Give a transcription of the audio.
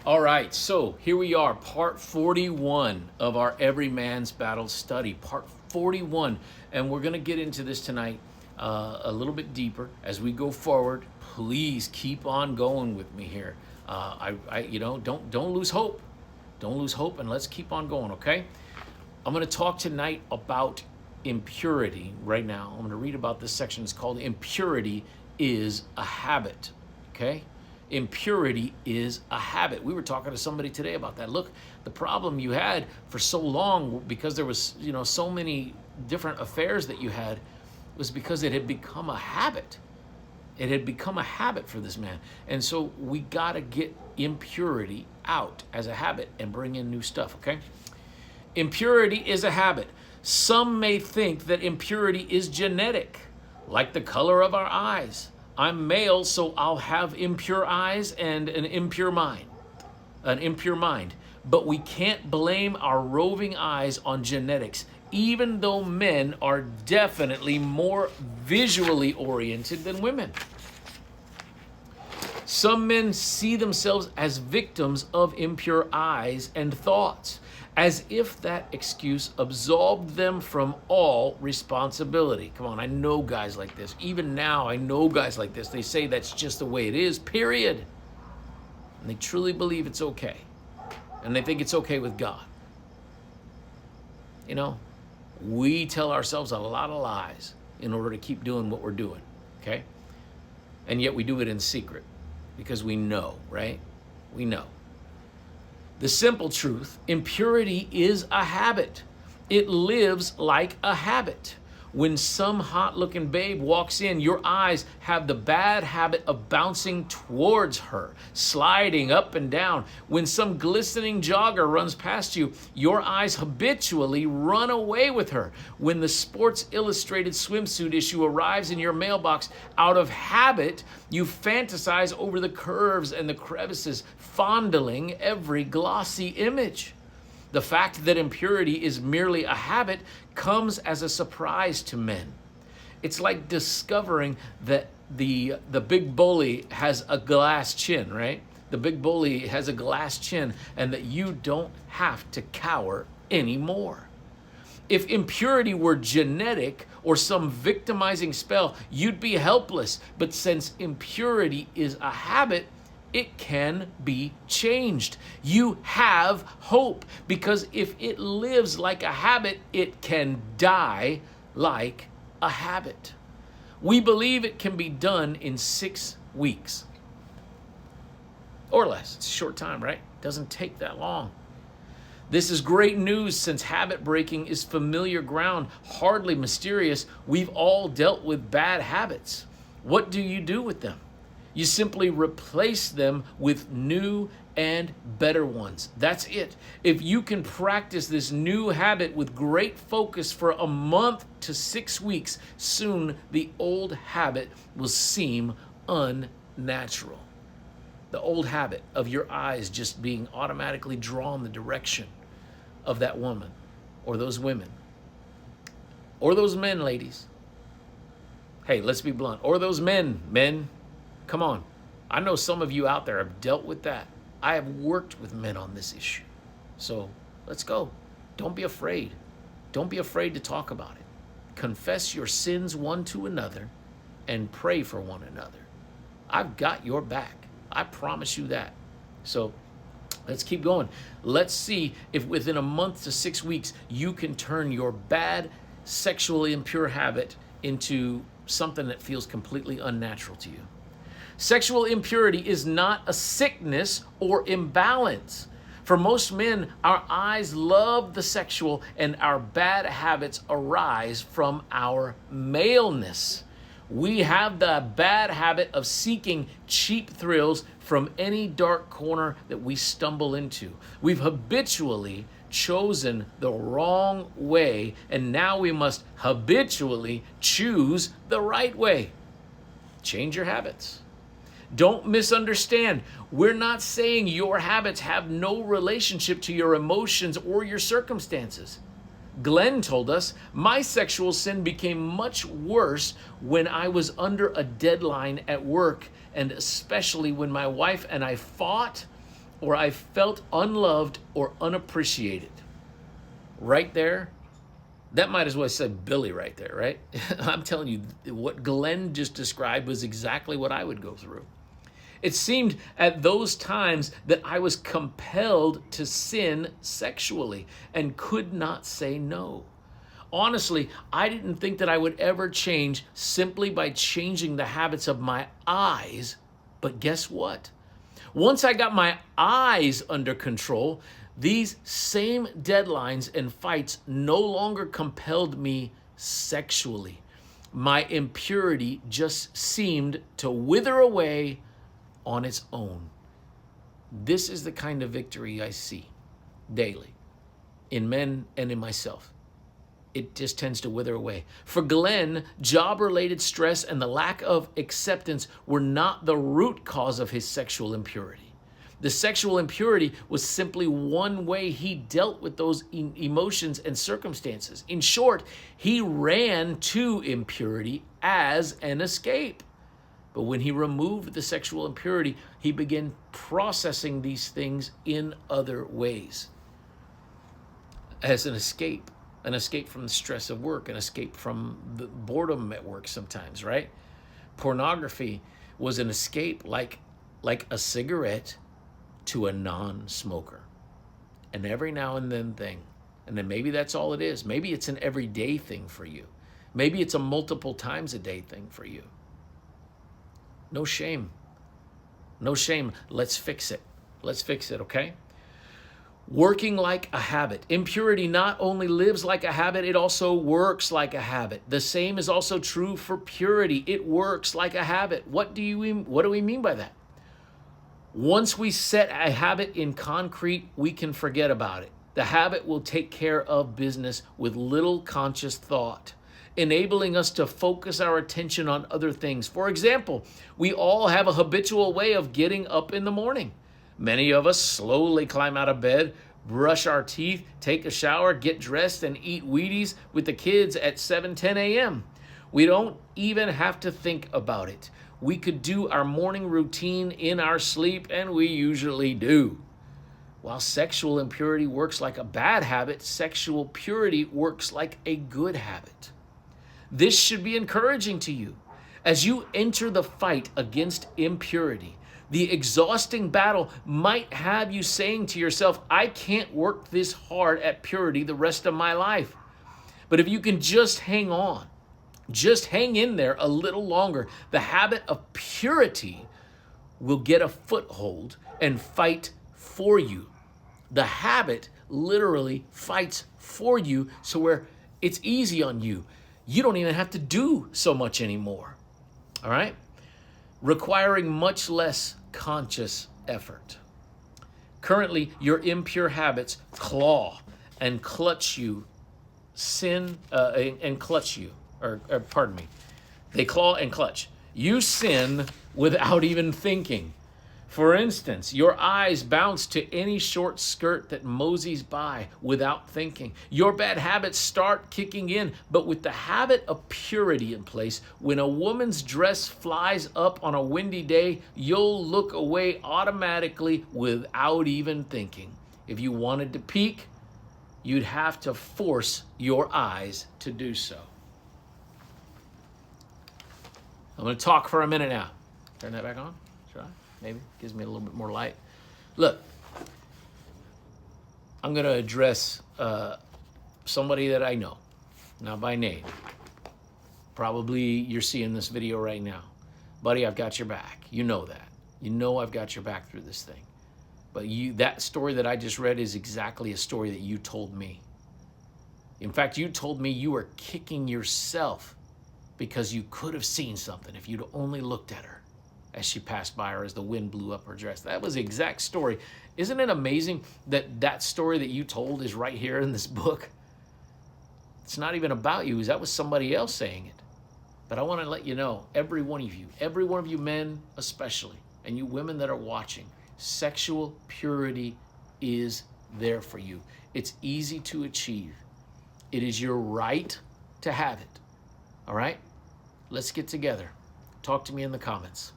All right, so here we are, part 41 of our Every Man's Battle study, part 41. And we're going to get into this tonight a little bit deeper as we go forward. Please keep on going with me here. Don't lose hope. Don't lose hope, and let's keep on going, okay? I'm going to talk tonight about impurity right now. I'm going to read about this section. It's called Impurity is a Habit, okay? Impurity is a habit. We were talking to somebody today about that. Look, the problem you had for so long, because there was, so many different affairs that you had, was because it had become a habit. It had become a habit for this man. And so we got to get impurity out as a habit and bring in new stuff, okay? Impurity is a habit. Some may think that impurity is genetic, like the color of our eyes. I'm male, so I'll have impure eyes and an impure mind. But we can't blame our roving eyes on genetics, even though men are definitely more visually oriented than women. Some men see themselves as victims of impure eyes and thoughts, as if that excuse absolved them from all responsibility. Come on, I know guys like this. Even now, I know guys like this. They say that's just the way it is, period. And they truly believe it's okay. And they think it's okay with God. We tell ourselves a lot of lies in order to keep doing what we're doing, okay? And yet we do it in secret because we know, right? We know. The simple truth, impurity is a habit. It lives like a habit. When some hot-looking babe walks in, your eyes have the bad habit of bouncing towards her, sliding up and down. When some glistening jogger runs past you, your eyes habitually run away with her. When the Sports Illustrated swimsuit issue arrives in your mailbox, out of habit, you fantasize over the curves and the crevices, fondling every glossy image. The fact that impurity is merely a habit comes as a surprise to men. It's like discovering that the big bully has a glass chin, right? The big bully has a glass chin, and that you don't have to cower anymore. If impurity were genetic or some victimizing spell, you'd be helpless. But since impurity is a habit, it can be changed. You have hope, because if it lives like a habit, it can die like a habit. We believe it can be done in 6 weeks or less. It's a short time, right? Doesn't take that long. This is great news, since habit breaking is familiar ground, hardly mysterious. We've all dealt with bad habits. What do you do with them? You simply replace them with new and better ones. That's it. If you can practice this new habit with great focus for a month to 6 weeks, soon the old habit will seem unnatural. The old habit of your eyes just being automatically drawn the direction of that woman or those women or those men, ladies. Hey, let's be blunt. Or those men. Come on. I know some of you out there have dealt with that. I have worked with men on this issue. So let's go. Don't be afraid. Don't be afraid to talk about it. Confess your sins one to another and pray for one another. I've got your back. I promise you that. So let's keep going. Let's see if within a month to 6 weeks, you can turn your bad, sexually impure habit into something that feels completely unnatural to you. Sexual impurity is not a sickness or imbalance. For most men, our eyes love the sexual, and our bad habits arise from our maleness. We have the bad habit of seeking cheap thrills from any dark corner that we stumble into. We've habitually chosen the wrong way, and now we must habitually choose the right way. Change your habits. Don't misunderstand. We're not saying your habits have no relationship to your emotions or your circumstances. Glenn told us, my sexual sin became much worse when I was under a deadline at work, and especially when my wife and I fought or I felt unloved or unappreciated. Right there, that might as well say Billy right there, right? I'm telling you, what Glenn just described was exactly what I would go through. It seemed at those times that I was compelled to sin sexually and could not say no. Honestly, I didn't think that I would ever change simply by changing the habits of my eyes. But guess what? Once I got my eyes under control, these same deadlines and fights no longer compelled me sexually. My impurity just seemed to wither away on its own. This is the kind of victory I see daily in men and in myself. It just tends to wither away. For Glenn, job-related stress and the lack of acceptance were not the root cause of his sexual impurity. The sexual impurity was simply one way he dealt with those emotions and circumstances. In short, he ran to impurity as an escape. But when he removed the sexual impurity, he began processing these things in other ways as an escape from the stress of work, an escape from the boredom at work sometimes, right? Pornography was an escape like a cigarette to a non-smoker. An every now and then thing. And then maybe that's all it is. Maybe it's an everyday thing for you. Maybe it's a multiple times a day thing for you. No shame. No shame. Let's fix it. Let's fix it, okay? Working like a habit. Impurity not only lives like a habit, it also works like a habit. The same is also true for purity. It works like a habit. What do we mean by that? Once we set a habit in concrete, we can forget about it. The habit will take care of business with little conscious thought, enabling us to focus our attention on other things. For example, we all have a habitual way of getting up in the morning. Many of us slowly climb out of bed, brush our teeth, take a shower, get dressed, and eat Wheaties with the kids at 7:10 a.m. We don't even have to think about it. We could do our morning routine in our sleep, and we usually do. While sexual impurity works like a bad habit, sexual purity works like a good habit. This should be encouraging to you. As you enter the fight against impurity, the exhausting battle might have you saying to yourself, I can't work this hard at purity the rest of my life. But if you can just hang on, just hang in there a little longer, the habit of purity will get a foothold and fight for you. The habit literally fights for you, so where it's easy on you. You don't even have to do so much anymore. All right? Requiring much less conscious effort. Currently, your impure habits claw and clutch you, They claw and clutch. You sin without even thinking. For instance, your eyes bounce to any short skirt that moseys by without thinking. Your bad habits start kicking in, but with the habit of purity in place, when a woman's dress flies up on a windy day, you'll look away automatically without even thinking. If you wanted to peek, you'd have to force your eyes to do so. I'm going to talk for a minute now. Turn that back on. Should I? Maybe. Gives me a little bit more light. Look, I'm going to address somebody that I know, not by name. Probably you're seeing this video right now. Buddy, I've got your back. You know that. You know I've got your back through this thing. But that story that I just read is exactly a story that you told me. In fact, you told me you were kicking yourself because you could have seen something if you'd only looked at her as she passed by or as the wind blew up her dress. That was the exact story. Isn't it amazing that that story that you told is right here in this book? It's not even about you. That was somebody else saying it. But I want to let you know, every one of you men especially, and you women that are watching, sexual purity is there for you. It's easy to achieve. It is your right to have it. All right? Let's get together. Talk to me in the comments.